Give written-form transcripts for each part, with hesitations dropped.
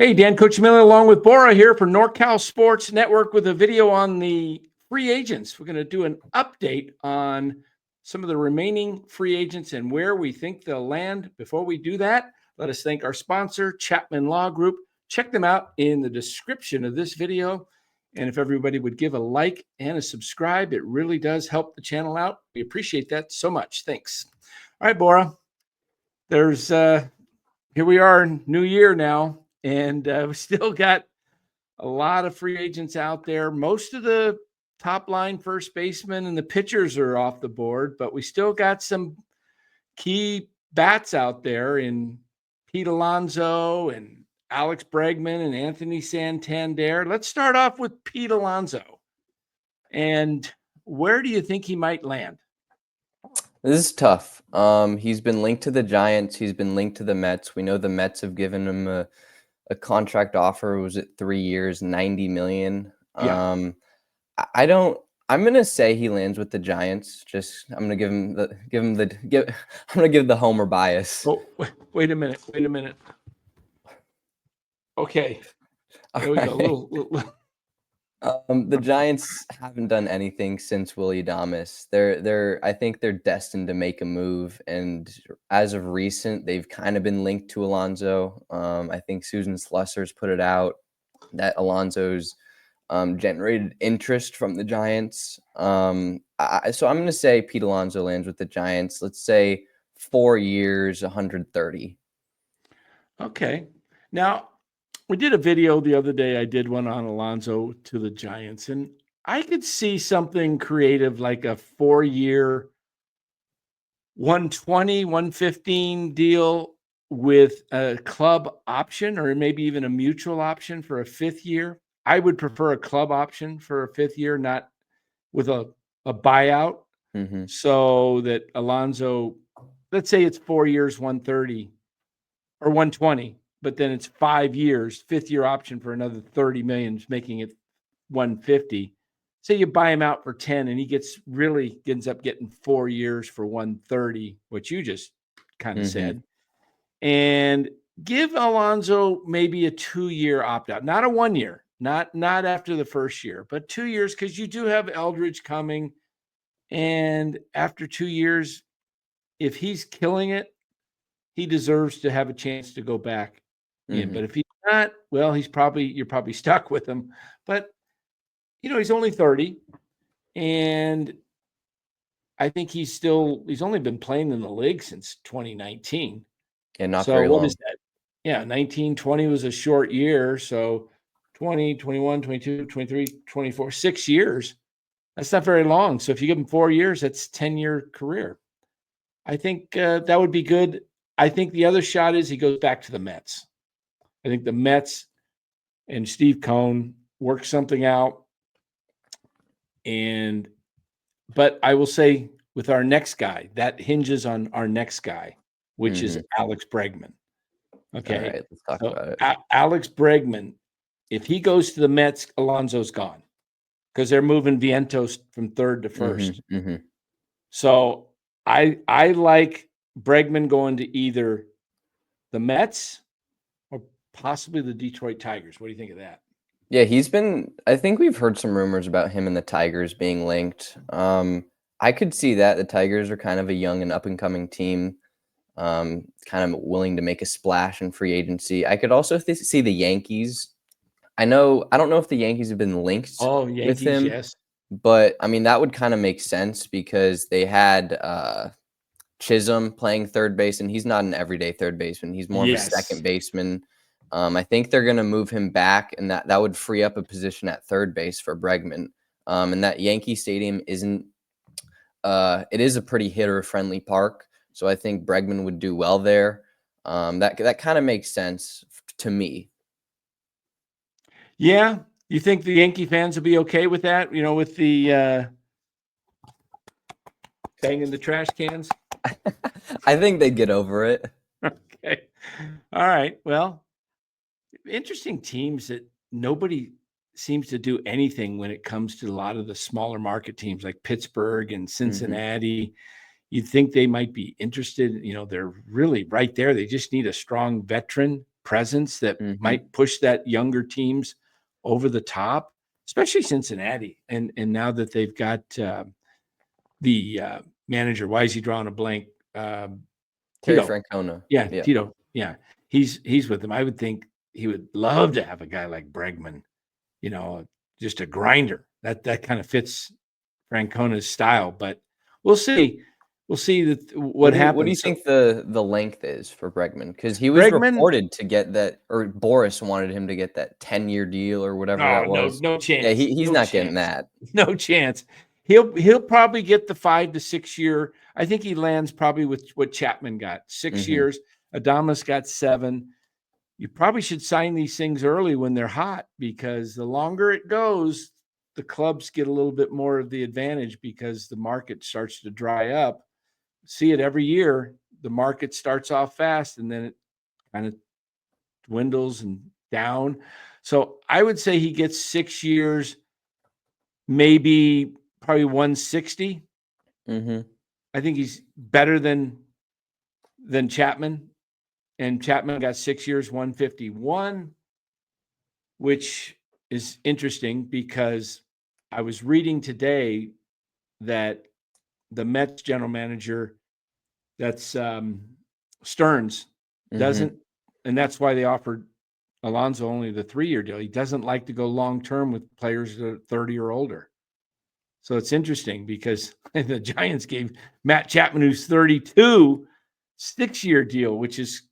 Hey, Dan Coach Miller along with Bora here for NorCal Sports Network with a video on the free agents. We're going to do an update on some of the remaining free agents and where we think they'll land. Before we do that, let us thank our sponsor, Chapman Law Group. Check them out in the description of this video. And if everybody would give a like and a subscribe, it really does help the channel out. We appreciate that so much. Thanks. All right, Bora. Here we are, new year now. And we still got a lot of free agents out there. Most of the top line first basemen and the pitchers are off the board, but we still got some key bats out there in Pete Alonso and Alex Bregman and Anthony Santander. Let's start off with Pete Alonso. And where do you think he might land? This is tough. He's been linked to the Giants. He's been linked to the Mets. We know the Mets have given him a contract offer. Was it 3 years, $90 million? Yeah. I'm gonna say he lands with the Giants. I'm gonna give the homer bias. Oh, wait a minute. Okay. There we go. The Giants haven't done anything since Willie Adames. I think they're destined to make a move, and as of recent, they've kind of been linked to Alonso. I think Susan Slusser's put it out that Alonso's generated interest from the Giants. So I'm going to say Pete Alonso lands with the Giants. Let's say 4 years, 130. Okay. Now, we did a video the other day. I did one on Alonso to the Giants, and I could see something creative like a 4-year, 120, 115 deal with a club option or maybe even a mutual option for a 5th year. I would prefer a club option for a 5th year, not with a buyout. Mm-hmm. So that Alonso, let's say it's 4 years, 130 or 120. But then it's 5 years, 5th year option for another 30 million, making it 150. Say you buy him out for 10 and he ends up getting 4 years for 130, which you just kind of said. And give Alonso maybe a 2-year opt-out, not a 1 year, not after the first year, but 2 years, because you do have Eldridge coming. And after 2 years, if he's killing it, he deserves to have a chance to go back. But if he's not, well, you're probably stuck with him. But he's only 30, and I think he's only been playing in the league since 2019. And not very long. What is that? Yeah, 19, 20 was a short year. So 20, 21, 22, 23, 24, 6 years. That's not very long. So if you give him 4 years, that's a 10-year career. I think that would be good. I think the other shot is he goes back to the Mets. I think the Mets and Steve Cohn work something out. But I will say with our next guy, that hinges on our next guy, which is Alex Bregman. Okay. All right, let's talk about it. Alex Bregman, if he goes to the Mets, Alonso's gone because they're moving Vientos from 3rd to 1st. So I like Bregman going to either the Mets or possibly the Detroit Tigers. What do you think of that? Yeah, I think we've heard some rumors about him and the Tigers being linked. I could see that. The Tigers are kind of a young and up-and-coming team, kind of willing to make a splash in free agency. I could also see the Yankees. I don't know if the Yankees have been linked with him, yes. But, I mean, that would kind of make sense because they had Chisholm playing third base, and he's not an everyday third baseman. He's more of a second baseman. I think they're going to move him back, and that would free up a position at third base for Bregman. And that Yankee Stadium it is a pretty hitter-friendly park, so I think Bregman would do well there. That kind of makes sense to me. Yeah. You think the Yankee fans will be okay with that? With the banging the trash cans? I think they get over it. Okay. All right. Well, interesting teams that nobody seems to do anything when it comes to a lot of the smaller market teams like Pittsburgh and Cincinnati. You'd think they might be interested. They're really right there. They just need a strong veteran presence that Mhm. might push that younger teams over the top, especially Cincinnati. And now that they've got the manager, why is he drawing a blank? Terry Tito. Francona. Yeah, Yeah. Tito. Yeah, he's with them. I would think he would love to have a guy like Bregman, just a grinder. That kind of fits Francona's style. But we'll see. We'll see what happens. What do you think the length is for Bregman? Because he was Bregman, reported to get that, or Boris wanted him to get that 10-year deal or whatever that was. no Yeah, chance. he's No not getting chance. that. No chance. He'll probably get the 5 to 6 year. I think he lands probably with what Chapman got, 6 Mhm. years. Adames got 7. You probably should sign these things early when they're hot, because the longer it goes, the clubs get a little bit more of the advantage because the market starts to dry up. See it every year. The market starts off fast and then it kind of dwindles and down. So I would say he gets 6 years, maybe probably 160. Mhm. I think he's better than Chapman, and Chapman got 6 years, 151, which is interesting because I was reading today that the Mets general manager, that's Stearns, Mhm. doesn't, and that's why they offered Alonso only the 3-year deal. He doesn't like to go long term with players that are 30 or older. So it's interesting because the Giants gave Matt Chapman, who's 32, 6-year deal, which is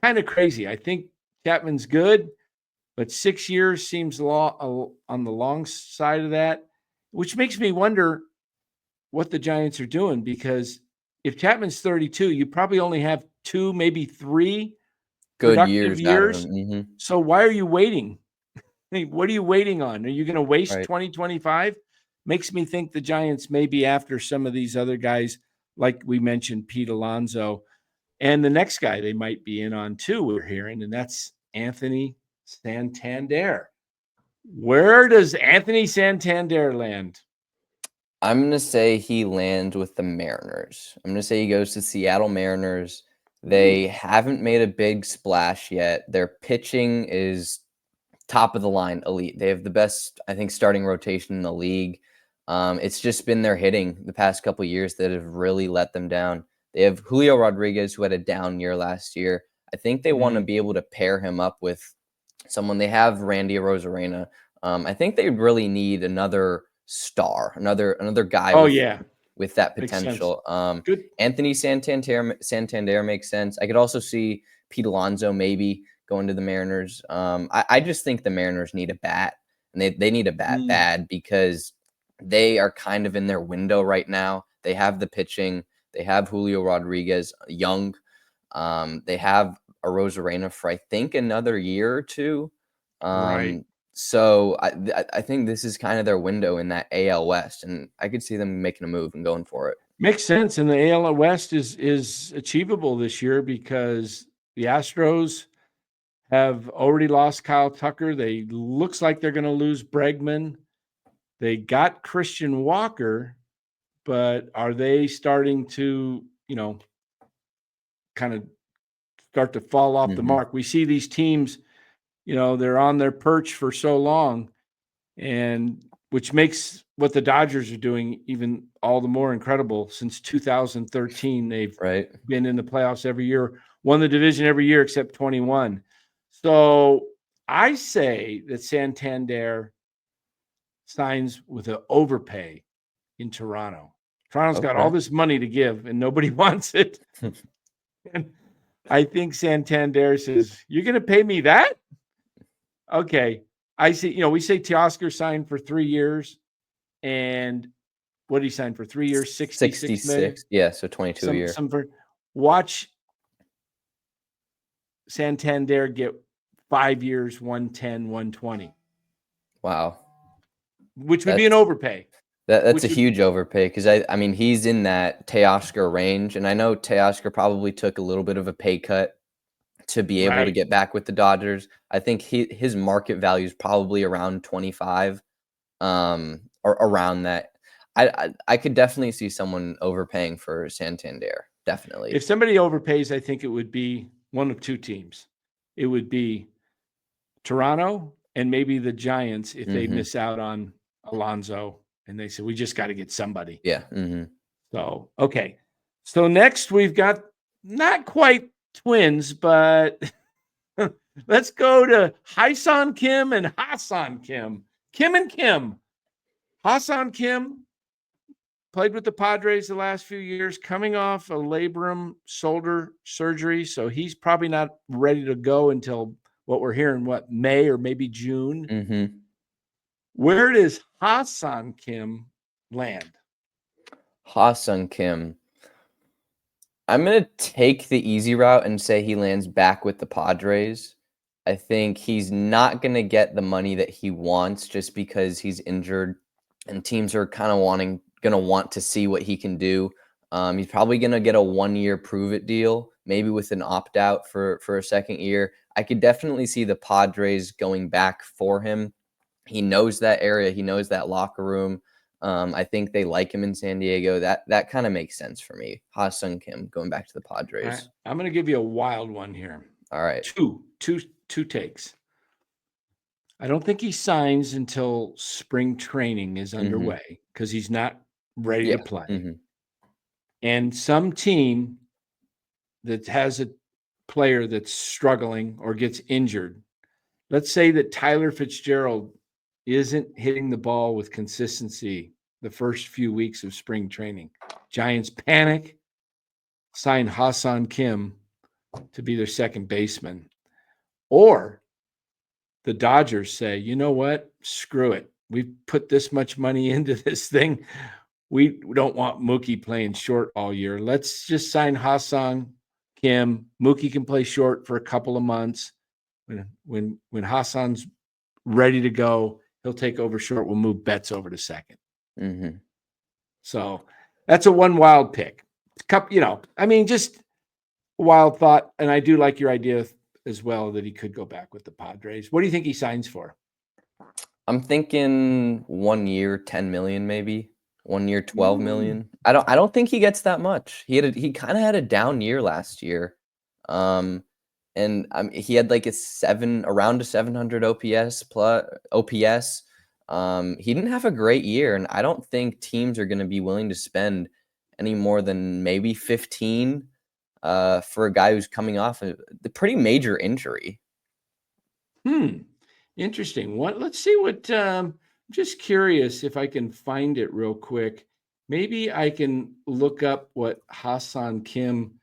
kind of crazy. I think Chapman's good, but 6 years seems on the long side of that, which makes me wonder what the Giants are doing, because if Chapman's 32, you probably only have 2, maybe 3 Good productive years out of him. years. Mhm. So why are you waiting? Hey, what are you waiting on? Are you going to waste Right. 2025? Makes me think the Giants may be after some of these other guys, like we mentioned, Pete Alonso. And the next guy they might be in on too, we're hearing, and that's Anthony Santander. Where does Anthony Santander land? I'm gonna say he lands with the Mariners. I'm gonna say he goes to Seattle Mariners. They Ooh, haven't made a big splash yet. Their pitching is top of the line, elite. They have the best, I think, starting rotation in the league. It's just been their hitting the past couple years that have really let them down. They have Julio Rodriguez, who had a down year last year. I think they want to mm, be able to pair him up with someone. They have Randy Arozarena. I think they really need another star, another guy oh yeah, with that makes sense. potential. Good. Anthony Santander makes sense. I could also see Pete Alonso maybe going to the Mariners. I just think the Mariners need a bat, and they need a bat Mm, bad because they are kind of in their window right now. They have the pitching. They have Julio Rodriguez, young. They have a Rosarena for I think another year or two. right. So I think this is kind of their window in that AL West, and I could see them making a move and going for it. Makes sense. And the AL West is achievable this year because the Astros have already lost Kyle Tucker. They looks like they're going to lose Bregman. They got Christian Walker, but are they starting to, kind of start to fall off the Hmm. mark? We see these teams, they're on their perch for so long, and which makes what the Dodgers are doing even all the more incredible. Since 2013, they've Right. been in the playoffs every year, won the division every year except 21. So I say that Santander signs with an overpay in Toronto. Toronto's got all Okay. this money to give and nobody wants it. And I think Santander says, "You're going to pay me that?" Okay. I see, we say Teoscar signed for 3 years, and what did he sign for 3 years? 66 million. 66. Yeah, so 22 a Some year. some for watch Santander get 5 years, 110, 120, Wow. which would be an That's overpay. that's a Which would huge overpay because I mean he's in that Teoscar range, and I know Teoscar probably took a little bit of a pay cut to be able to right. get back with the Dodgers. I think his market value is probably around 25, or around that. I could definitely see someone overpaying for Santander. Definitely. If somebody overpays, I think it would be one of two teams. it would be Toronto and maybe the Giants if they Mhm. miss out on Alonso and they say, we just got to get somebody. Yeah. Mhm. So, okay. So next we've got not quite twins, but let's go to Hassan Kim and Hassan Kim. Kim and Kim. Hassan Kim played with the Padres the last few years, coming off a labrum shoulder surgery. So he's probably not ready to go until what we're hearing, May or maybe June. Mhm. Where does Hassan Kim land? Hassan Kim. I'm going to take the easy route and say he lands back with the Padres. I think he's not going to get the money that he wants just because he's injured and teams are kind of going to want to see what he can do. He's probably going to get a 1-year prove it deal, maybe with an opt out for a second year. I could definitely see the Padres going back for him. He knows that area. He knows that locker room. I think they like him in San Diego. That kind of makes sense for me. Hassan Kim going back to the All right, Padres. I'm going to give you a wild one here. All right. Two takes. I don't think he signs until spring training is underway because he's not ready to play. Mhm. And some team that has a player that's struggling or gets injured, let's say that Tyler Fitzgerald isn't hitting the ball with consistency the first few weeks of spring training. Giants panic, sign Hassan Kim to be their second baseman. Or the Dodgers say, you know what? Screw it. We've put this much money into this thing. We don't want Mookie playing short all year. Let's just sign Hassan Kim. Mookie can play short for a couple of months. When Hassan's ready to go, he'll take over short. We'll move Betts over to second. Mhm. So that's a one wild pick. Just a wild thought. And I do like your idea as well that he could go back with the Padres. What do you think he signs for? I'm thinking 1 year, 10 million maybe. 1 year, 12 million. I don't think he gets that much. He kind of had a down year last year. And he had like around a 700 OPS plus OPS. He didn't have a great year, and I don't think teams are going to be willing to spend any more than maybe 15 for a guy who's coming off a pretty major injury. Interesting. Let's see what. Just curious if I can find it real quick. Maybe I can look up what Hassan Kim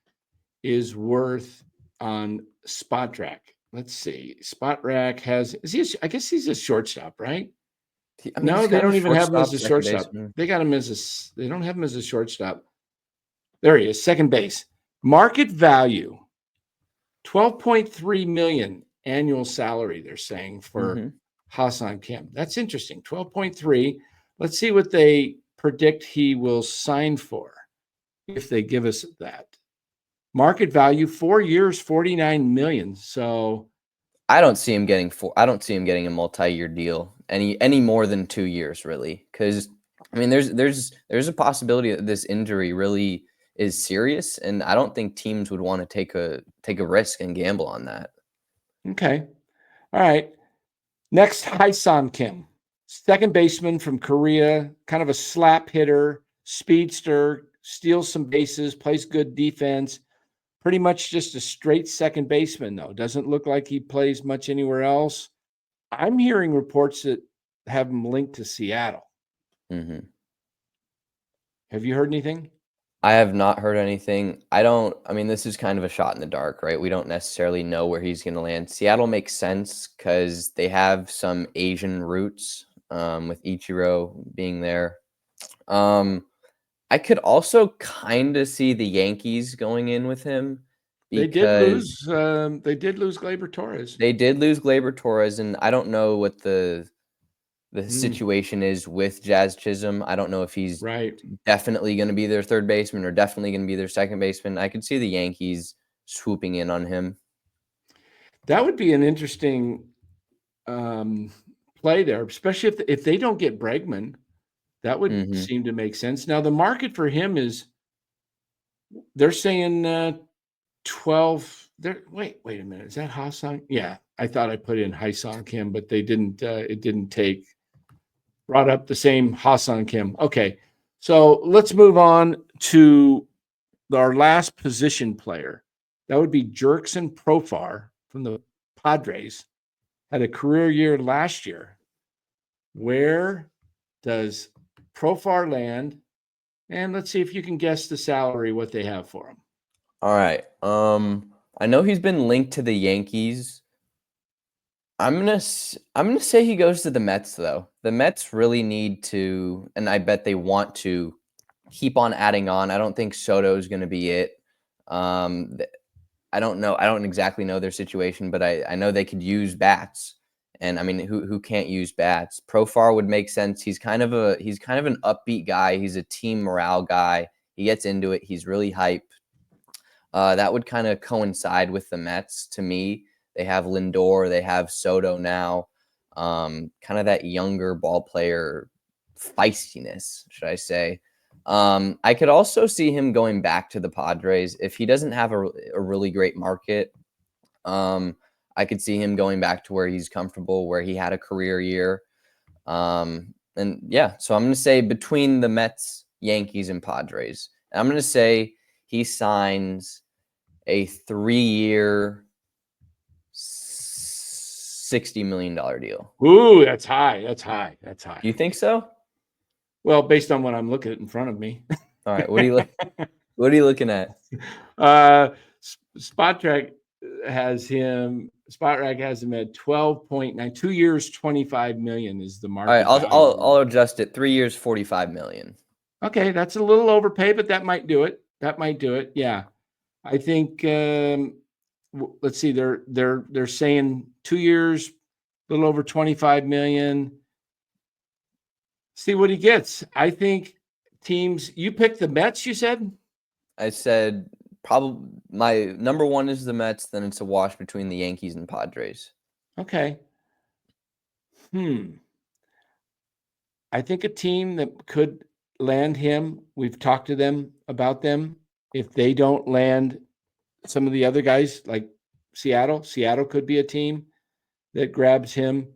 is worth on Spot Rack. Let's see. Spot Rack I guess he's a shortstop, right? No, He's they kind of don't a even have him as shortstop, a second shortstop. baseman. They don't have him as a shortstop. There he is, second base. Market value, 12.3 million annual salary, they're saying, for Hassan Kim. That's interesting. 12.3. Let's see what they predict he will sign for if they give us that. Market value, 4 years, 49 million. So I don't see him getting a multi-year deal any more than 2 years, really. Because there's a possibility that this injury really is serious, and I don't think teams would want to take a risk and gamble on that. Okay. All right. Next, Hassan Kim, second baseman from Korea, kind of a slap hitter, speedster, steals some bases, plays good defense. Pretty much just a straight second baseman, though. Doesn't look like he plays much anywhere else. I'm hearing reports that have him linked to Seattle. Have you heard anything? I have not heard anything. This is kind of a shot in the dark, right? We don't necessarily know where he's going to land. Seattle makes sense because they have some Asian roots, with Ichiro being there. I could also kind of see the Yankees going in with him because They did lose Gleyber Torres. they did lose Gleyber Torres, and I don't know what the situation is with Jazz Chisholm. I don't know if he's Right. definitely going to be their third baseman or definitely going to be their second baseman. I could see the Yankees swooping in on him. That would be an interesting play there, especially if they don't get Bregman. That would seem to make sense. Now, the market for him they're saying 12 there. Wait a minute. Is that Hassan? Yeah, I thought I put in Hassan Kim, but they didn't. It didn't take. Brought up the same Hassan Kim. Okay, so let's move on to our last position player. That would be Jurickson Profar from the Padres. Had a career year last year. Where does Profar land? And let's see if you can guess the salary, what they have for him. All right. I know he's been linked to the Yankees. I'm gonna say he goes to the Mets though. The Mets really need to, and I bet they want to keep on adding on. I don't think Soto is going to be it. I don't know. I don't exactly know their situation, but I know they could use bats. And I mean, who can't use bats? Profar would make sense. He's kind of an upbeat guy. He's a team morale guy. He gets into it. He's really hype. That would kind of coincide with the Mets to me. They have Lindor. They have Soto now. Kind of that younger ball player feistiness, should I say. I could also see him going back to the Padres if he doesn't have a really great market. I could see him going back to where he's comfortable, where he had a career year. And yeah, so I'm going to say between the Mets, Yankees, and Padres. I'm going to say he signs a 3-year, $60 million deal. Ooh, that's high. That's high. That's high. Do you think so? Well, based on what I'm looking at in front of me. All right. What are you looking at? Spotrac has him at 12.9. 2 years, 25 million is the market. All right, I'll adjust it. 3 years, 45 million. Okay, that's a little overpay, but that might do it. Yeah. I think let's see, they're saying 2 years, a little over 25 million. See what he gets. I think teams, you picked the Mets, you said? I said probably my number one is the Mets, then it's a wash between the Yankees and Padres. Okay. I think a team that could land him, we've talked to them about them. If they don't land some of the other guys like Seattle could be a team that grabs him.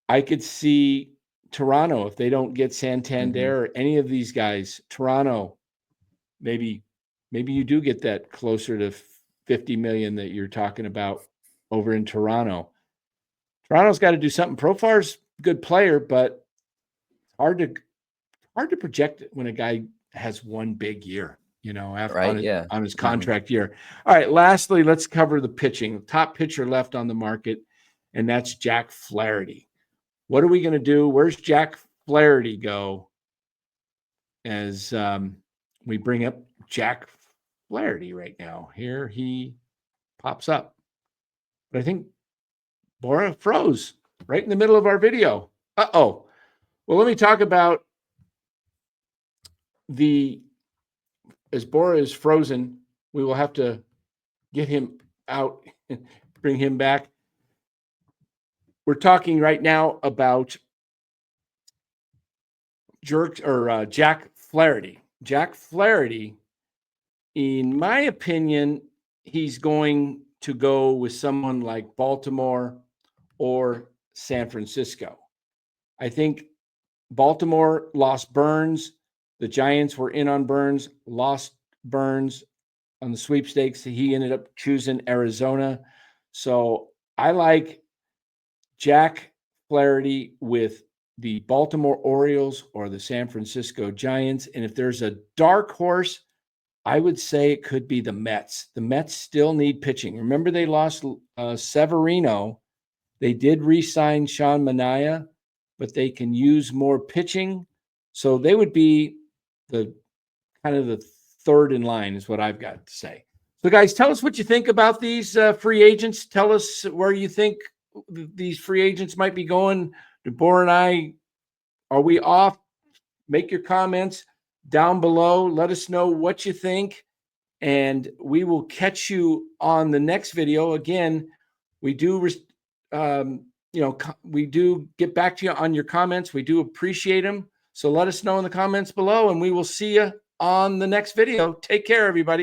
I could see Toronto if they don't get Santander or any of these guys. Toronto, maybe you do get that closer to 50 million that you're talking about over in Toronto. Toronto's got to do something. Profar's a good player, but hard to project it when a guy has one big year, on his contract year. All right, lastly, let's cover the pitching. Top pitcher left on the market, and that's Jack Flaherty. What are we going to do? Where's Jack Flaherty go as we bring up Jack Flaherty right now? Here he pops up. But I think Bora froze right in the middle of our video. Uh-oh. Well, let me talk about as Bora is frozen, we will have to get him out and bring him back. We're talking right now about Jack Flaherty. Jack Flaherty, in my opinion, he's going to go with someone like Baltimore or San Francisco. I think Baltimore lost Burns. The Giants were in on Burns, lost Burns on the sweepstakes. He ended up choosing Arizona. So I like Jack Flaherty with the Baltimore Orioles or the San Francisco Giants. And if there's a dark horse, I would say it could be the Mets. The Mets still need pitching. Remember, they lost Severino. They did re-sign Sean Manaea, but they can use more pitching. So they would be the third in line is what I've got to say. So guys, tell us what you think about these free agents. Tell us where you think these free agents might be going. DeBoer and I, are we off? Make your comments down below. Let us know what you think, and we will catch you on the next video. Again, we do we do get back to you on your comments. We do appreciate them. So let us know in the comments below, and we will see you on the next video. Take care, everybody.